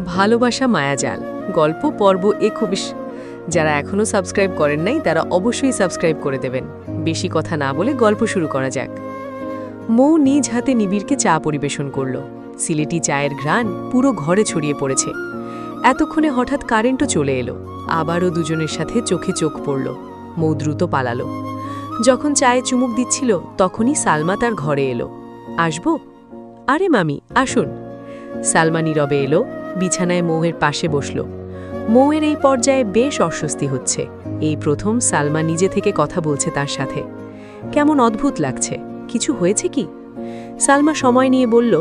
ভালোবাসা মায়াজাল গল্প পর্ব ২১। যারা এখনও সাবস্ক্রাইব করেন নাই তারা অবশ্যই সাবস্ক্রাইব করে দেবেন। বেশি কথা না বলে গল্প শুরু করা যাক। মৌ নিজ হাতে নিবিড়কে চা পরিবেশন করল। সিলেটি চায়ের ঘ্রাণ পুরো ঘরে ছড়িয়ে পড়েছে। এতক্ষণে হঠাৎ কারেন্টও চলে এলো। আবারও দুজনের সাথে চোখে চোখ পড়ল। মৌ দ্রুত পালালো। যখন চায়ে চুমুক দিচ্ছিল তখনই সালমা তার ঘরে এলো। আসবো? আরে মামি আসুন। সালমা নীরবে এলো, বিছানায় মৌয়ের পাশে বসল। মৌয়ের এই পর্যায়ে বেশ অস্বস্তি হচ্ছে। এই প্রথম সালমা নিজে থেকে কথা বলছে তার সাথে। কেমন অদ্ভুত লাগছে। কিছু হয়েছে কি? সালমা সময় নিয়ে বলল,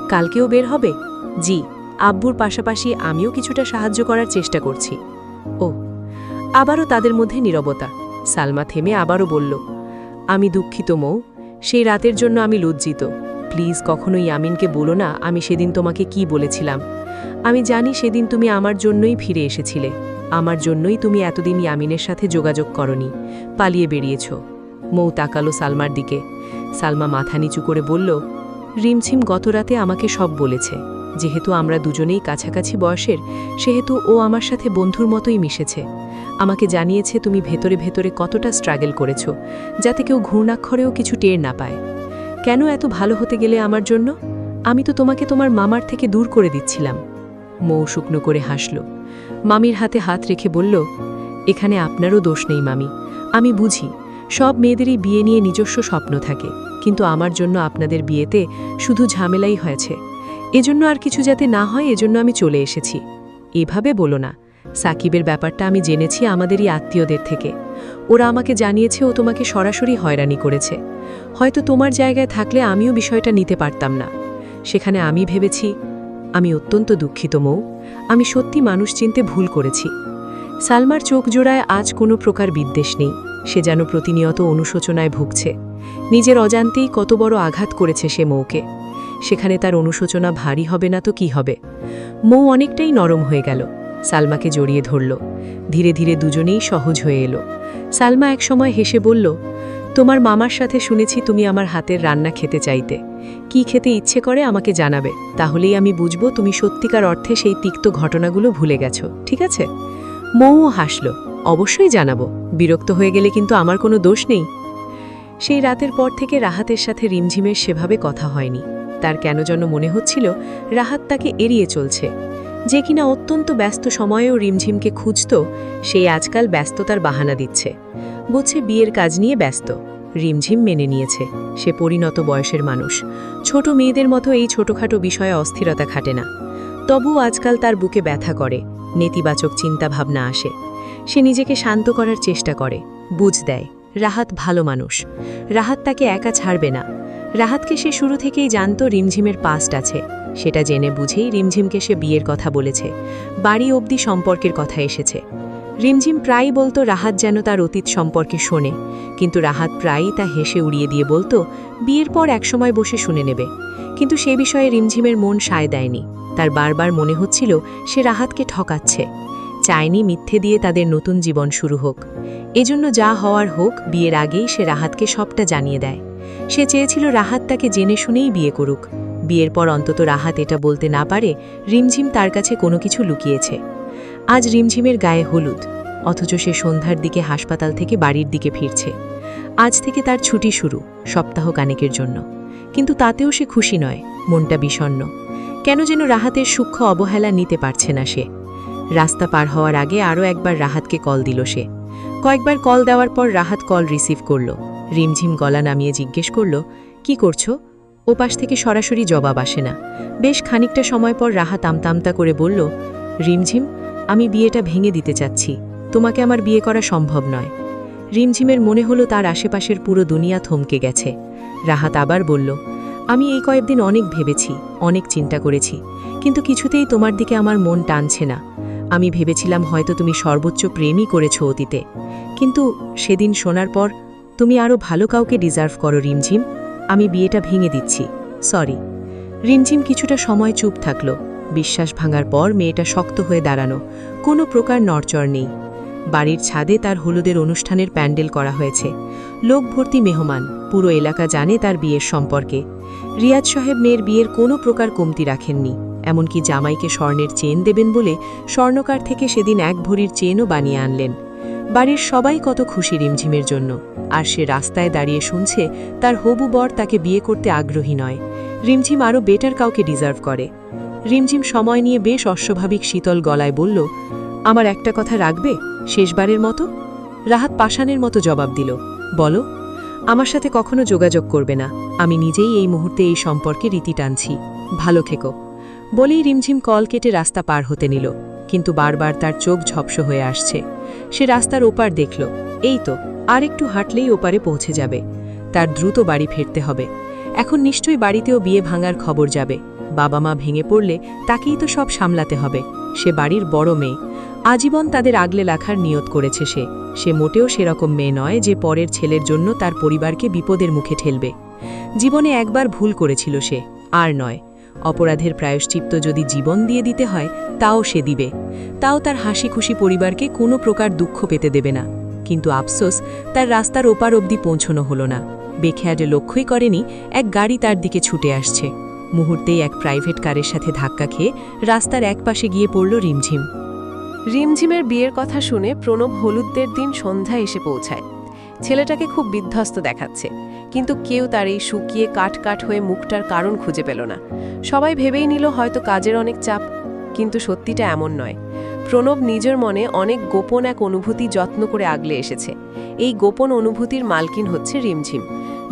কালকেও বের হবে? জি, আব্বুর পাশাপাশি আমিও কিছুটা সাহায্য করার চেষ্টা করছি। ও। আবারও তাদের মধ্যে নীরবতা। সালমা থেমে আবারও বলল, আমি দুঃখিত মৌ, সেই রাতের জন্য আমি লজ্জিত। প্লিজ কখনোই আমিনকে বলো না আমি সেদিন তোমাকে কি বলেছিলাম। আমি জানি সেদিন তুমি আমার জন্যই ফিরে এসেছিলে। আমার জন্যই তুমি এতদিন ইয়ামিনের সাথে যোগাযোগ করনি, পালিয়ে বেরিয়েছ। মৌ তাকালো সালমার দিকে। সালমা মাথা নিচু করে বলল, রিমঝিম গতরাতে আমাকে সব বলেছে। যেহেতু আমরা দুজনেই কাছাকাছি বয়সের, সেহেতু ও আমার সাথে বন্ধুর মতোই মিশেছে। আমাকে জানিয়েছে তুমি ভেতরে ভেতরে কতটা স্ট্রাগল করেছ, যাতে কেউ ঘূর্ণাক্ষরেও কিছু টের না পায়। কেন এত ভালো হতে গেলে আমার জন্য? আমি তো তোমাকে তোমার মামার থেকে দূর করে দিচ্ছিলাম। মৌ শুকনো করে হাসল। মামির হাতে হাত রেখে বলল, এখানে আপনারও দোষ নেই মামি। আমি বুঝি সব মেয়েদেরই বিয়ে নিয়ে নিজস্ব স্বপ্ন থাকে, কিন্তু আমার জন্য আপনাদের বিয়েতে শুধু ঝামেলাই হয়েছে। এজন্য আর কিছু যাতে না হয় এজন্য আমি চলে এসেছি। এভাবে বলো না। সাকিবের ব্যাপারটা আমি জেনেছি আমাদেরই আত্মীয়দের থেকে। ওরা আমাকে জানিয়েছে ও তোমাকে সরাসরি হয়রানি করেছে। হয়তো তোমার জায়গায় থাকলে আমিও বিষয়টা নিতে পারতাম না। সেখানে আমি ভেবেছি। আমি অত্যন্ত দুঃখিত মৌ, আমি সত্যি মানুষ চিনতে ভুল করেছি। সালমার চোখ জোড়ায় আজ কোনো প্রকার বিদ্বেষ নেই। সে যেন প্রতিনিয়ত অনুশোচনায় ভুগছে। নিজের অজান্তেই কত বড় আঘাত করেছে সে মৌকে। সেখানে তার অনুশোচনা ভারী হবে না তো কি হবে? মৌ অনেকটাই নরম হয়ে গেল। সালমাকে জড়িয়ে ধরল। ধীরে ধীরে দুজনেই সহজ হয়ে এলো। সালমা একসময় হেসে বলল, তোমার মামার সাথে শুনেছি তুমি আমার হাতের রান্না খেতে চাইতে। কি খেতে ইচ্ছে করে আমাকে জানাবে, তাহলেই আমি বুঝব তুমি সত্যিকার অর্থে সেই তিক্ত ঘটনাগুলো ভুলে গেছো। ঠিক আছে? মৌও হাসল। অবশ্যই জানাবো। বিরক্ত হয়ে গেলে কিন্তু আমার কোনো দোষ নেই। সেই রাতের পর থেকে রাহাতের সাথে রিমঝিমের সেভাবে কথা হয়নি। তার কেন যেন মনে হচ্ছিল রাহাত তাকে এড়িয়ে চলছে। যে কিনা অত্যন্ত ব্যস্ত সময়েও রিমঝিমকে খুঁজত, সেই আজকাল ব্যস্ততার বাহানা দিচ্ছে। বলছে বিয়ের কাজ নিয়ে ব্যস্ত। রিমঝিম মেনে নিয়েছে। সে পরিণত বয়সের মানুষ। ছোট মেয়েদের মতো এই ছোটখাটো বিষয়ে অস্থিরতা খাটে না। তবু আজকাল তার বুকে ব্যথা করে, নেতিবাচক চিন্তাভাবনা আসে। সে নিজেকে শান্ত করার চেষ্টা করে, বুঝ দেয় রাহাত ভালো মানুষ। রাহাত তাকে একা ছাড়বে না। রাহাতকে সে শুরু থেকেই জানত রিমঝিমের পাস্ট আছে। সেটা জেনে বুঝেই রিমঝিমকে সে বিয়ের কথা বলেছে। বাড়ি অবধি সম্পর্কের কথা এসেছে। রিমঝিম প্রায়ই বলতো রাহাত যেন তার অতীত সম্পর্কে শোনে, কিন্তু রাহাত প্রায়ই তা হেসে উড়িয়ে দিয়ে বলতো বিয়ের পর একসময় বসে শুনে নেবে। কিন্তু সে বিষয়ে রিমঝিমের মন সায় দেয়নি। তার বারবার মনে হচ্ছিল সে রাহাতকে ঠকাচ্ছে। চায়নি মিথ্যে দিয়ে তাদের নতুন জীবন শুরু হোক। এজন্য যা হওয়ার হোক, বিয়ের আগেই সে রাহাতকে সবটা জানিয়ে দেয়। সে চেয়েছিল রাহাত তাকে জেনে শুনেই বিয়ে করুক। বিয়ের পর অন্তত রাহাত এটা বলতে না পারে রিমঝিম তার কাছে কোনো কিছু লুকিয়েছে। আজ রিমঝিমের গায়ে হলুদ, অথচ সে সন্ধ্যার দিকে হাসপাতাল থেকে বাড়ির দিকে ফিরছে। আজ থেকে তার ছুটি শুরু, সপ্তাহ কানেকের জন্য। কিন্তু তাতেও সে খুশি নয়, মনটা বিষণ্ণ। কেন যেন রাহাতের সূক্ষ্ম অবহেলা নিতে পারছে না সে। রাস্তা পার হওয়ার আগে আরও একবার রাহাতকে কল দিল সে। কয়েকবার কল দেওয়ার পর রাহাত কল রিসিভ করল। রিমঝিম গলা নামিয়ে জিজ্ঞেস করল, কি করছো? ওপাশ থেকে সরাসরি জবাব আসে না। বেশ খানিকটা সময় পর রাহাত আমতামতা করে বলল, রিমঝিম, আমি বিয়েটা ভেঙে দিতে চাচ্ছি। তোমাকে আমার বিয়ে করা সম্ভব নয়। রিমঝিমের মনে হলো তার আশেপাশের পুরো দুনিয়া থমকে গেছে। রাহাত আবার বলল, আমি এই কয়েকদিন অনেক ভেবেছি, অনেক চিন্তা করেছি, কিন্তু কিছুতেই তোমার দিকে আমার মন টানছে না। আমি ভেবেছিলাম হয়তো তুমি সর্বোচ্চ প্রেমই করেছো অতীতে, কিন্তু সেদিন শোনার পর তুমি আরও ভালো কাউকে ডিজার্ভ করো রিমঝিম। আমি বিয়েটা ভেঙে দিচ্ছি, সরি। রিমঝিম কিছুটা সময় চুপ থাকল। বিশ্বাস ভাঙার পর মেয়েটা শক্ত হয়ে দাঁড়ানো, কোনো প্রকার নড়চড় নেই। বাড়ির ছাদে তার হলুদের অনুষ্ঠানের প্যান্ডেল করা হয়েছে। লোক ভর্তি মেহমান, পুরো এলাকা জানে তার বিয়ের সম্পর্কে। রিয়াজ সাহেব মেয়ের বিয়ের কোনো প্রকার কমতি রাখেননি, এমনকি জামাইকে স্বর্ণের চেন দেবেন বলে স্বর্ণকার থেকে সেদিন 1 ভরির চেনও বানিয়ে আনলেন। বাড়ির সবাই কত খুশি রিমঝিমের জন্য, আর সে রাস্তায় দাঁড়িয়ে শুনছে তার হবু বর তাকে বিয়ে করতে আগ্রহী নয়। রিমঝিম আরও বেটার কাউকে ডিজার্ভ করে। রিমঝিম সময় নিয়ে বেশ অস্বাভাবিক শীতল গলায় বলল, আমার একটা কথা রাখবে, শেষবারের মতো? রাহাত পাষাণের মতো জবাব দিল, বলো। আমার সাথে কখনো যোগাযোগ করবে না, আমি নিজেই এই মুহূর্তে এই সম্পর্কে রীতি টানছি, ভালো থেকো। বলেই রিমঝিম কল কেটে রাস্তা পার হতে নিল, কিন্তু বারবার তার চোখ ঝপস হয়ে আসছে। সে রাস্তার ওপার দেখল, এই তো আর একটু হাঁটলেই ওপারে পৌঁছে যাবে। তার দ্রুত বাড়ি ফিরতে হবে। এখন নিশ্চয়ই বাড়িতেও বিয়ে ভাঙার খবর যাবে। বাবা মা ভেঙে পড়লে তাকেই তো সব সামলাতে হবে। সে বাড়ির বড় মেয়ে, আজীবন তাদের আগলে রাখার নিয়ত করেছে সে মোটেও সেরকম মেয়ে নয় যে পরের ছেলের জন্য তার পরিবারকে বিপদের মুখে ঠেলবে। জীবনে একবার ভুল করেছিল সে, আর নয়। অপরাধের প্রায়শ্চিত্ত যদি জীবন দিয়ে দিতে হয় তাও সে দিবে, তাও তার হাসি খুশি পরিবারকে কোনো প্রকার দুঃখ পেতে দেবে না। কিন্তু আফসোস, তার রাস্তার ওপার অবধি পৌঁছনো হলো না। বেখেয়াটে লক্ষ্যই করেনি এক গাড়ি তার দিকে ছুটে আসছে। মুহূর্তেই এক প্রাইভেট কারের সাথে ধাক্কা খেয়ে রাস্তার একপাশে গিয়ে পড়ল রিমঝিম। রিমঝিমের বিয়ের কথা শুনে প্রণব হলুদের দিন সন্ধ্যায় এসে পৌঁছায়। ছেলেটাকে খুব বিধ্বস্ত দেখাচ্ছে, কিন্তু কেউ তার এই শুকিয়ে কাট হয়ে মুখটার কারণ খুঁজে পেল না। সবাই ভেবেই নিল হয়তো কাজের অনেক চাপ, কিন্তু সত্যিটা এমন নয়। প্রণব নিজের মনে অনেক গোপন এক অনুভূতি যত্ন করে আগলে এসেছে। এই গোপন অনুভূতির মালকিন হচ্ছে রিমঝিম,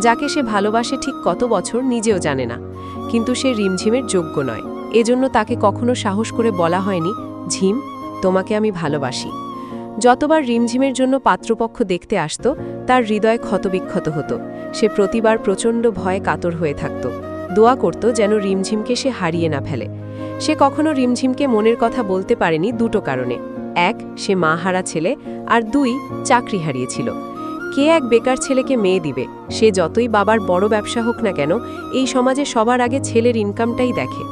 যাকে সে ভালোবাসে ঠিক কত বছর নিজেও জানে না। কিন্তু সে রিমঝিমের যোগ্য নয়, এজন্য তাকে কখনো সাহস করে বলা হয়নি, ঝিম, তোমাকে আমি ভালোবাসি। যতবার রিমঝিমের জন্য পাত্রপক্ষ দেখতে আসত, তার হৃদয় ক্ষতবিক্ষত হতো। সে প্রতিবার প্রচণ্ড ভয়ে কাতর হয়ে থাকত, দোয়া করত যেন রিমঝিমকে সে হারিয়ে না ফেলে। সে কখনো রিমঝিমকে মনের কথা বলতে পারেনি দুটো কারণে। 1, সে মা হারা ছেলে, আর 2, চাকরি হারিয়েছিল। কে এক বেকার ছেলেকে মেয়ে দিবে? সে যতই বাবার বড় ব্যবসা হোক না কেন, এই সমাজে সবার আগে ছেলের ইনকামটাই দেখে।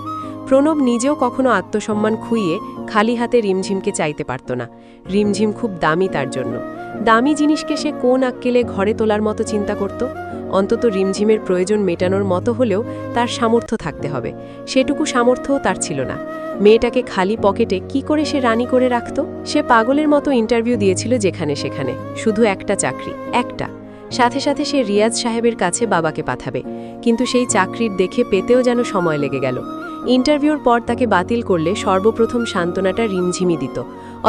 প্রণব নিজেও কখনো আত্মসম্মান খুইয়ে খালি হাতে রিমঝিমকে চাইতে পারত না। রিমঝিম খুব দামি তার জন্য। দামি জিনিসকে সে কোন আক্কেলে ঘরে তোলার মতো চিন্তা করত। অন্তত রিমঝিমের প্রয়োজন মেটানোর মতো হলেও তার সামর্থ্য থাকতে হবে। সেটুকু সামর্থ্যও তার ছিল না। মেয়েটাকে খালি পকেটে কি করে সে রানী করে রাখত? সে পাগলের মতো ইন্টারভিউ দিয়েছিল যেখানে সেখানে, শুধু একটা চাকরি, একটা। সাথে সাথে সে রিয়াজ সাহেবের কাছে বাবাকে পাঠাবে, কিন্তু সেই চাকরির দেখে পেতেও যেন সময় লেগে গেল। ইন্টারভিউর পর তাকে বাতিল করলে সর্বপ্রথম সান্ত্বনাটা রিমঝিমই দিত,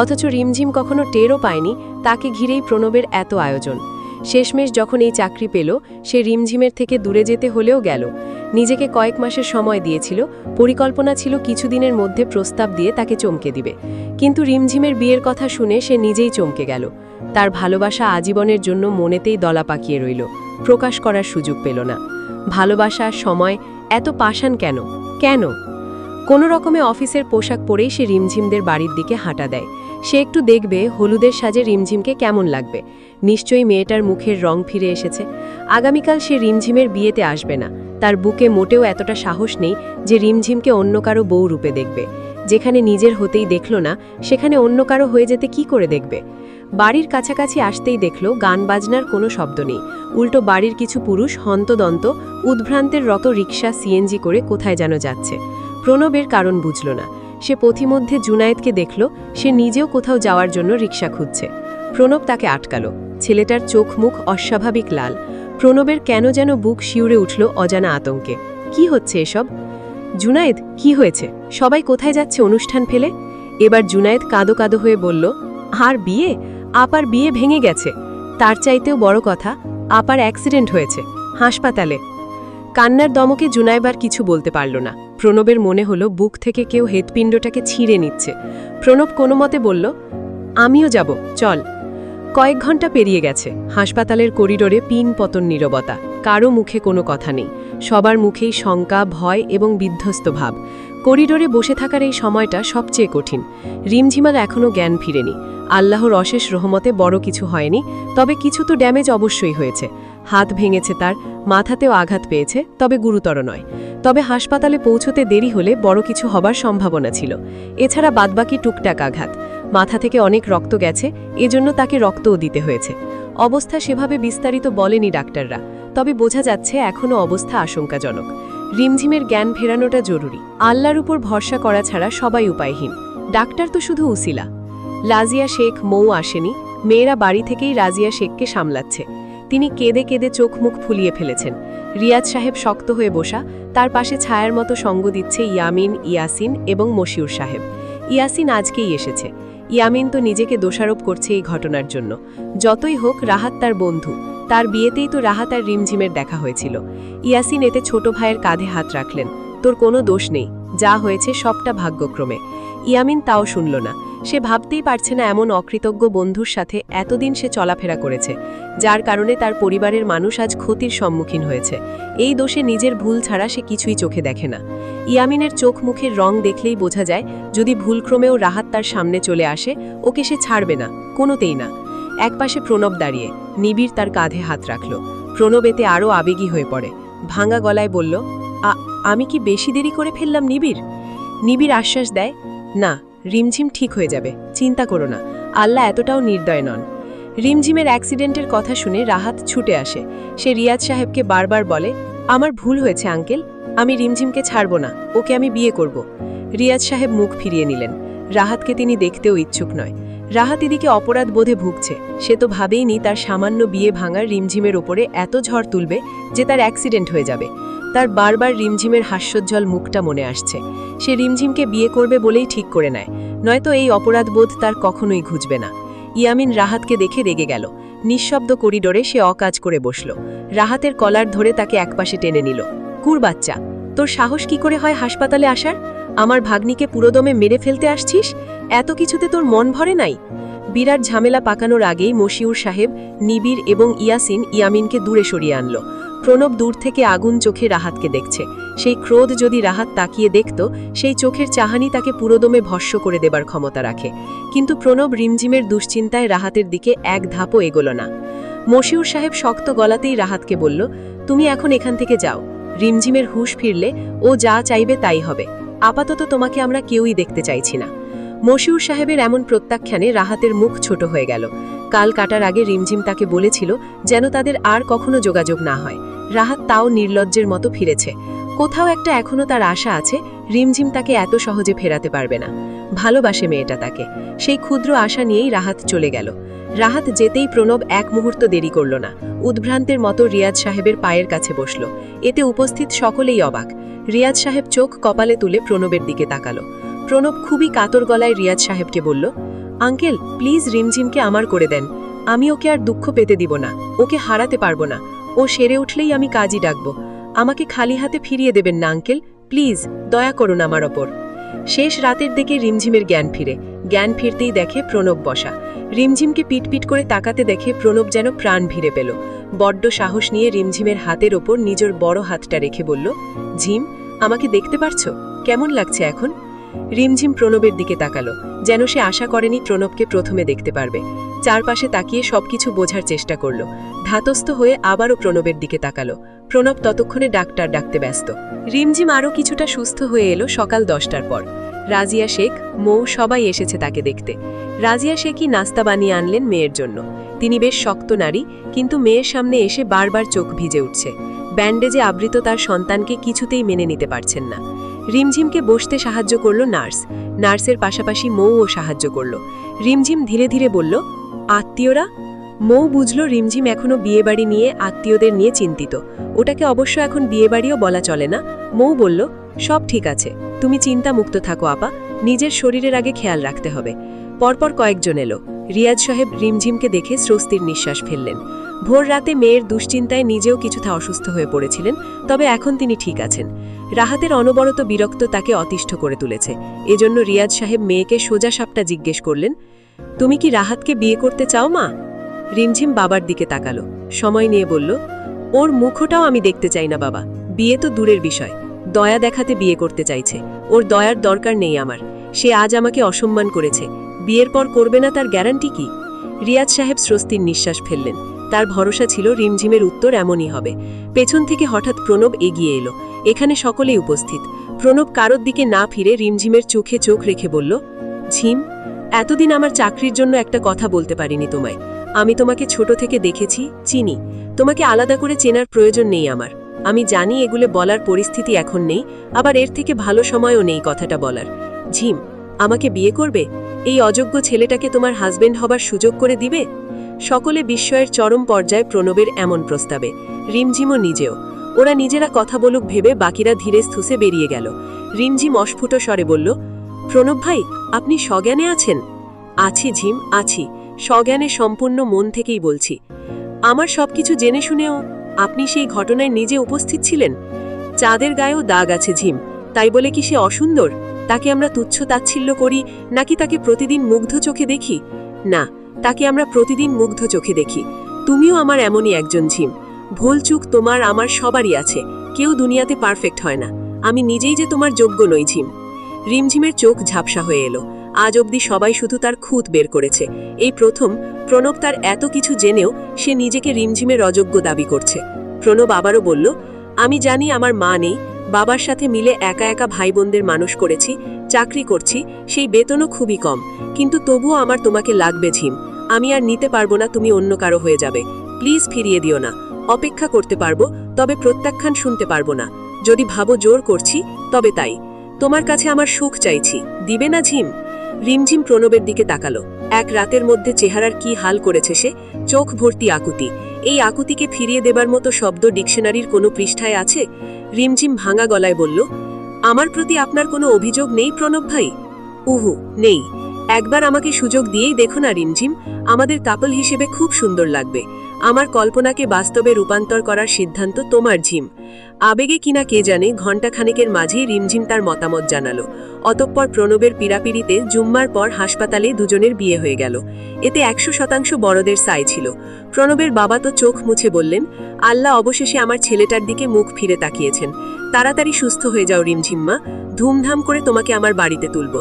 অথচ রিমঝিম কখনো টেরও পায়নি তাকে ঘিরেই প্রণবের এত আয়োজন। শেষমেশ যখন এই চাকরি পেল, সে রিমঝিমের থেকে দূরে যেতে হলেও গেল। নিজেকে কয়েক মাসের সময় দিয়েছিল, পরিকল্পনা ছিল কিছুদিনের মধ্যে প্রস্তাব দিয়ে তাকে চমকে দিবে। কিন্তু রিমঝিমের বিয়ের কথা শুনে সে নিজেই চমকে গেল। তার ভালোবাসা আজীবনের জন্য মনেতেই দলা পাকিয়ে রইল, প্রকাশ করার সুযোগ পেল না। ভালোবাসার সময় এত পাষাণ কেন? কেন? কোনো রকমে অফিসের পোশাক পরেই সে রিমঝিমদের বাড়ির দিকে হাঁটা দেয়। সে একটু দেখবে হলুদের সাজে রিমঝিমকে কেমন লাগবে। নিশ্চয়ই মেয়েটার মুখের রং ফিরে এসেছে। আগামীকাল সে রিমঝিমের বিয়েতে আসবে না। তার বুকে মোটেও এতটা সাহস নেই যে রিমঝিমকে অন্য কারো বউ রূপে দেখবে। যেখানে নিজের হতেই দেখল না, সেখানে অন্য কারো হয়ে যেতে কি করে দেখবে? বাড়ির কাছাকাছি আসতেই দেখল গান বাজনার কোনো শব্দ নেই। উল্টো বাড়ির কিছু পুরুষ হন্তদন্ত উদ্ভ্রান্তের রত রিকশা সিএনজি করে কোথায় যেন যাচ্ছে। প্রণবের কারণ বুঝল না। সে পথিমধ্যে জুনায়েদকে দেখল, সে নিজেও কোথাও যাওয়ার জন্য রিকশা খুঁজছে। প্রণব তাকে আটকাল। ছেলেটার চোখ মুখ অস্বাভাবিক লাল। প্রণবের কেন যেন বুক শিউরে উঠল অজানা আতঙ্কে। কি হচ্ছে এসব? জুনায়েদ, কি হয়েছে? সবাই কোথায় যাচ্ছে অনুষ্ঠান ফেলে? এবার জুনায়েদ কাঁদো কাঁদো হয়ে বলল, আর বিয়ে? আপার বিয়ে ভেঙে গেছে। তার চাইতেও বড় কথা, আপার অ্যাক্সিডেন্ট হয়েছে, হাসপাতালে। কান্নার দমকে জুনায়েবার কিছু বলতে পারল না। প্রণবের মনে হলো বুক থেকে কেউ হৃৎপিণ্ডটাকে ছিঁড়ে নিচ্ছে। প্রণব কোনো মতে বলল, আমিও যাব, চল। কয়েক ঘন্টা পেরিয়ে গেছে। হাসপাতালের করিডোরে পিন পতন নীরবতা। কারো মুখে কোনো কথা নেই। সবার মুখেই শঙ্কা, ভয় এবং বিধ্বস্ত ভাব। করিডোরে বসে থাকার এই সময়টা সবচেয়ে কঠিন। রিমঝিমার এখনও জ্ঞান ফিরেনি। আল্লাহর অশেষ রহমতে বড় কিছু হয়নি, তবে কিছু তো ড্যামেজ অবশ্যই হয়েছে। হাত ভেঙেছে তার, মাথাতেও আঘাত পেয়েছে, তবে গুরুতর নয়। তবে হাসপাতালে পৌঁছতে দেরি হলে বড় কিছু হবার সম্ভাবনা ছিল। এছাড়া বাদবাকি টুকটাক আঘাত। মাথা থেকে অনেক রক্ত গেছে, এজন্য তাকে রক্তও দিতে হয়েছে। অবস্থা সেভাবে বিস্তারিত বলেনি ডাক্তাররা, তবে বোঝা যাচ্ছে এখনও অবস্থা আশঙ্কাজনক। রিমঝিমের জ্ঞান ফেরানোটা জরুরি। আল্লাহর উপর ভরসা করা ছাড়া সবাই উপায়হীন। ডাক্তার তো শুধু উসিলা। রাজিয়া শেখ মৌ আসেনি, মেয়েরা বাড়ি থেকেই রাজিয়া শেখকে সামলাচ্ছে। তিনি কেঁদে কেঁদে চোখ মুখ ফুলিয়ে ফেলেছেন। রিয়াজ সাহেব শক্ত হয়ে বসা, তার পাশে ছায়ার মতো সঙ্গ দিচ্ছে ইয়ামিন, ইয়াসিন এবং মশিউর সাহেব। ইয়াসিন আজকেই এসেছে। ইয়ামিন তো নিজেকে দোষারোপ করছে এই ঘটনার জন্য। যতই হোক রাহাত তার বন্ধু, তার বিয়েতেই তো রাহাত আর রিমঝিমের দেখা হয়েছিল। ইয়াসিন এতে ছোট ভাইয়ের কাঁধে হাত রাখলেন। তোর কোনো দোষ নেই, যা হয়েছে সবটা ভাগ্যক্রমে। ইয়ামিন তাও শুনল না। সে ভাবতেই পারছে না এমন অকৃতজ্ঞ বন্ধুর সাথে এতদিন সে চলাফেরা করেছে, যার কারণে তার পরিবারের মানুষ আজ ক্ষতির সম্মুখীন হয়েছে। এই দোষে নিজের ভুল ছাড়া সে কিছুই চোখে দেখে না। ইয়ামিনের চোখ মুখের রং দেখলেই বোঝা যায়, যদি ভুলক্রমেও রাহাত তার সামনে চলে আসে, ওকে সে ছাড়বে না, কোনোতেই না। একপাশে প্রণব দাঁড়িয়ে, নিবিড় তার কাঁধে হাত রাখল। প্রণব এতে আরও আবেগী হয়ে পড়ে। ভাঙা গলায় বলল, আমি কি বেশি দেরি করে ফেললাম নিবিড়? নিবিড় আশ্বাস দেয়, না, রিমঝিম ঠিক হয়ে যাবে, চিন্তা করো না, আল্লাহ এতটাও নির্দয় নন। রিমঝিমের অ্যাক্সিডেন্টের কথা শুনে রাহাত ছুটে আসে। সে রিয়াজ সাহেবকে বারবার বলে, আমার ভুল হয়েছে আঙ্কেল, আমি রিমঝিমকে ছাড়ব না, ওকে আমি বিয়ে করব। রিয়াজ সাহেব মুখ ফিরিয়ে নিলেন। রাহাতকে তিনি দেখতেও ইচ্ছুক নয়। রাহাত এদিকে অপরাধ বোধে ভুগছে। সে তো ভাবেইনি তার সামান্য বিয়ে ভাঙার রিমঝিমের ওপরে এত ঝড় তুলবে যে তার অ্যাক্সিডেন্ট হয়ে যাবে। তার বারবার রিমঝিমের হাস্যোজ্জ্বল মুখটা মনে আসছে। সে রিমঝিমকে বিয়ে করবে বলেই ঠিক করে নেয়, নয়তো এই অপরাধবোধ তার কখনোই ঘুচবে না। ইয়ামিন রাহাতকে দেখে রেগে গেল। নিঃশব্দ করিডোরে সে অকাজ করে বসল। রাহাতের কলার ধরে তাকে একপাশে টেনে নিল। কুর বাচ্চা, তোর সাহস কি করে হয় হাসপাতালে আসার? আমার ভাগ্নিকে পুরোদমে মেরে ফেলতে আসছিস? এত কিছুতে তোর মন ভরে নাই? বিরাট ঝামেলা পাকানোর আগেই মশিউর সাহেব, নিবিড় এবং ইয়াসিন ইয়ামিনকে দূরে সরিয়ে আনল। প্রণব দূর থেকে আগুন চোখে রাহাতকে দেখছে। সেই ক্রোধ যদি রাহাত তাকিয়ে দেখত, সেই চোখের চাহানি তাকে পুরোদমে ভস্য করে দেবার ক্ষমতা রাখে। কিন্তু প্রণব রিমঝিমের দুশ্চিন্তায় রাহাতের দিকে এক ধাপও এগোল না। মশিউর সাহেব শক্ত গলাতেই রাহাতকে বলল, তুমি এখন এখান থেকে যাও। রিমঝিমের হুঁশ ফিরলে ও যা চাইবে তাই হবে। আপাতত তোমাকে আমরা কেউই দেখতে চাইছি না। মশিউর সাহেবের এমন প্রত্যাখ্যানে রাহাতের মুখ ছোট হয়ে গেল। কাল কাটার আগে রিমঝিম তাকে বলেছিল যেন তাদের আর কখনো যোগাযোগ না হয়। রাহাত তাও নির্লজ্জের মতো ফিরেছে। কোথাও একটা এখনো তার আশা আছে, রিমঝিম তাকে এত সহজে ফেরাতে পারবে না। ভালোবাসে মেয়েটা তাকে। সেই ক্ষুদ্র আশা নিয়েই রাহাত চলে গেল। রাহাত যেতেই প্রণব এক মুহূর্ত দেরি করল না। উদ্ভ্রান্তের মতো রিয়াজ সাহেবের পায়ের কাছে বসল। এতে উপস্থিত সকলেই অবাক। রিয়াজ সাহেব চোখ কপালে তুলে প্রণবের দিকে তাকালো। প্রণব খুবই কাতর গলায় রিয়াজ সাহেবকে বলল, আঙ্কেল প্লিজ রিমঝিমকে আমার করে দেন। আমি ওকে আর দুঃখ পেতে দিব না, ওকে হারাতে পারবো না। ও সেরে উঠলেই আমি কাজই ডাকব। আমাকে খালি হাতে ফিরিয়ে দেবেন না আঙ্কেল, প্লিজ, দয়া করুন আমার ওপর। শেষ রাতের দিকে রিমঝিমের জ্ঞান ফিরে। জ্ঞান ফিরতেই দেখে প্রণব বসা। রিমঝিমকে পিটপিট করে তাকাতে দেখে প্রণব যেন প্রাণ ভিড়ে পেল। বড্ড সাহস নিয়ে রিমঝিমের হাতের ওপর নিজের বড় হাতটা রেখে বলল, ঝিম, আমাকে দেখতে পারছো? কেমন লাগছে এখন? রিমঝিম প্রণবের দিকে তাকালো, যেন সে আশা করেনি প্রণবকে প্রথমে দেখতে পারবে। চারপাশে তাকিয়ে সবকিছু বোঝার চেষ্টা করল। ধাতস্থ হয়ে আবারও প্রণবের দিকে তাকালো। প্রণব ততক্ষণে ডাক্তার ডাকতে ব্যস্ত। রিমঝিম আরও কিছুটা সুস্থ হয়ে এলো সকাল 10টার পর। রাজিয়া শেখ, মৌ সবাই এসেছে তাকে দেখতে। রাজিয়া শেখই নাস্তা বানিয়ে আনলেন মেয়ের জন্য। তিনি বেশ শক্ত নারী, কিন্তু মেয়ের সামনে এসে বারবার চোখ ভিজে উঠছে। ব্যান্ডেজে আবৃত তার সন্তানকে কিছুতেই মেনে নিতে পারছেন না। রিমঝিমকে বসতে সাহায্য করল নার্স। নার্সের পাশাপাশি মৌও সাহায্য করল। রিমঝিম ধীরে ধীরে বলল, আত্মীয়রা? মৌ বুঝল রিমঝিম এখনো বিয়েবাড়ি নিয়ে আত্মীয়দের নিয়ে চিন্তিত। ওটাকে অবশ্য এখন বিয়েবাড়িও বলা চলে না। মৌ বলল, সব ঠিক আছে, তুমি চিন্তামুক্ত থাকো আপা, নিজের শরীরের আগে খেয়াল রাখতে হবে। পরপর কয়েকজন এলো। রিয়াজ সাহেব রিমঝিমকে দেখে স্বস্তির নিঃশ্বাস ফেললেন। ভোর রাতে মেয়ের দুশ্চিন্তায় নিজেও কিছুটা অসুস্থ হয়ে পড়েছিলেন, তবে এখন তিনি ঠিক আছেন। রাহাতের অনবরত বিরক্ত তাকে অতিষ্ঠ করে তুলেছে। এজন্য রিয়াজ সাহেব মেয়েকে সোজা সাপটা জিজ্ঞেস করলেন, তুমি কি রাহাতকে বিয়ে করতে চাও মা? রিমঝিম বাবার দিকে তাকালো, সময় নিয়ে বলল, ওর মুখটাও আমি দেখতে চাই না বাবা, বিয়ে তো দূরের বিষয়। দয়া দেখাতে বিয়ে করতে চাইছে, ওর দয়ার দরকার নেই আমার। সে আজ আমাকে অসম্মান করেছে, বিয়ের পর করবে না তার গ্যারান্টি কি? রিয়াজ সাহেব স্বস্তির নিঃশ্বাস ফেললেন। তার ভরসা ছিল রিমঝিমের উত্তর এমনই হবে। পেছন থেকে হঠাৎ প্রণব এগিয়ে এলো। এখানে সকলেই উপস্থিত। প্রণব কারোর দিকে না ফিরে রিমঝিমের চোখে চোখ রেখে বলল, ঝিম, এতদিন আমার চাকরির জন্য একটা কথা বলতে পারিনি তোমায়। আমি তোমাকে ছোট থেকে দেখেছি, চিনি। তোমাকে আলাদা করে চেনার প্রয়োজন নেই আমার। আমি জানি এগুলো বলার পরিস্থিতি এখন নেই, আবার এর থেকে ভালো সময়ও নেই কথাটা বলার। ঝিম, আমাকে বিয়ে করবে? এই অযোগ্য ছেলেটাকে তোমার হাজবেন্ড হবার সুযোগ করে দিবে? সকলে বিস্ময়ের চরম পর্যায়ে প্রণবের এমন প্রস্তাবে, রিমঝিমও নিজেও। ওরা নিজেরা কথা বলুক ভেবে বাকিরা ধীরে স্থুসে বেরিয়ে গেল। রিমঝিম অস্ফুট স্বরে বলল, প্রণব ভাই, আপনি সজ্ঞানে আছেন? আছি ঝিম, আছি, সজ্ঞানে, সম্পূর্ণ মন থেকেই বলছি। আমার সবকিছু জেনে শুনেও আপনি সেই ঘটনায় নিজে উপস্থিত ছিলেন? চাঁদের গায়েও দাগ আছে ঝিম, তাই বলে কি সে অসুন্দর? তাকে আমরা তুচ্ছ তাচ্ছিল্য করি, নাকি তাকে প্রতিদিন মুগ্ধ চোখে দেখি? না, তাকে আমরা প্রতিদিন মুগ্ধ চোখে দেখি। তুমিও আমার এমনই একজন ঝিম। ভুল চুক তোমার আমার সবারই আছে, কেউ দুনিয়াতে পারফেক্ট হয় না। আমি নিজেই যে তোমার যোগ্য নই ঝিম। রিমঝিমের চোখ ঝাপসা হয়ে এলো। আজ অবধি সবাই শুধু তার খুঁত বের করেছে, এই প্রথম প্রণব তার এত কিছু জেনেও সে নিজেকে রিমঝিমের অযোগ্য দাবি করছে। প্রণব আবারও বলল, আমি জানি আমার মা নেই, বাবার সাথে মিলে একা একা ভাই বোনদের মানুষ করেছি, চাকরি করছি, সেই বেতনও খুবই কম, কিন্তু তবুও আমার তোমাকে লাগবে ঝিম। আমি আর নিতে পারবো না তুমি অন্য কারো হয়ে যাবে। প্লিজ ফিরিয়ে দিও না। অপেক্ষা করতে পারবো, তবে প্রত্যাখ্যান শুনতে পারবো না। যদি ভাবো জোর করছি, তবে তাই। তোমার কাছে আমার সুখ চাইছি, দিবে না ঝিম? রিমঝিম প্রণবের দিকে তাকালো। এক রাতের মধ্যে চেহারার কি হাল করেছে সে, চোখ ভর্তি আকুতি। এই আকুতিকে ফিরিয়ে দেবার মতো শব্দ ডিকশনারির কোনো পৃষ্ঠায় আছে? রিমঝিম ভাঙা গলায় বলল, আমার প্রতি আপনার কোনো অভিযোগ নেই প্রণব ভাই? উহু, নেই। একবার আমাকে সুযোগ দিয়েই দেখো না রিমঝিম, আমাদের কাপল হিসেবে খুব সুন্দর লাগবে। আমার কল্পনাকে বাস্তবে রূপান্তর করার সিদ্ধান্ত তোমার ঝিম। আবেগে কিনা কে জানে, ঘণ্টাখানেকের মাঝেই রিমঝিম তার মতামত জানালো। অতঃপর প্রণবের পীড়াপিড়িতে জুম্মার পর হাসপাতালে দুজনের বিয়ে হয়ে গেল। এতে 100% বড়দের সাই ছিল। প্রণবের বাবা তো চোখ মুছে বললেন, আল্লাহ অবশেষে আমার ছেলেটার দিকে মুখ ফিরে তাকিয়েছেন। তাড়াতাড়ি সুস্থ হয়ে যাও রিমঝিম্মা, ধুমধাম করে তোমাকে আমার বাড়িতে তুলব।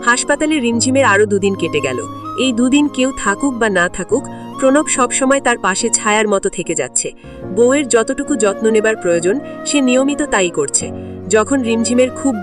হাসপাতালে রিমঝিমের আরও 2 দিন কেটে গেল। এই 2 দিন কেউ থাকুক বা না থাকুক, প্রণব সবসময় তার পাশে ছায়ার মতো থেকে যাচ্ছে। বউয়ের যতটুকু যত্ন নেবার প্রয়োজন সে নিয়মিত তাই করছে। যখন রিমঝিমের খুব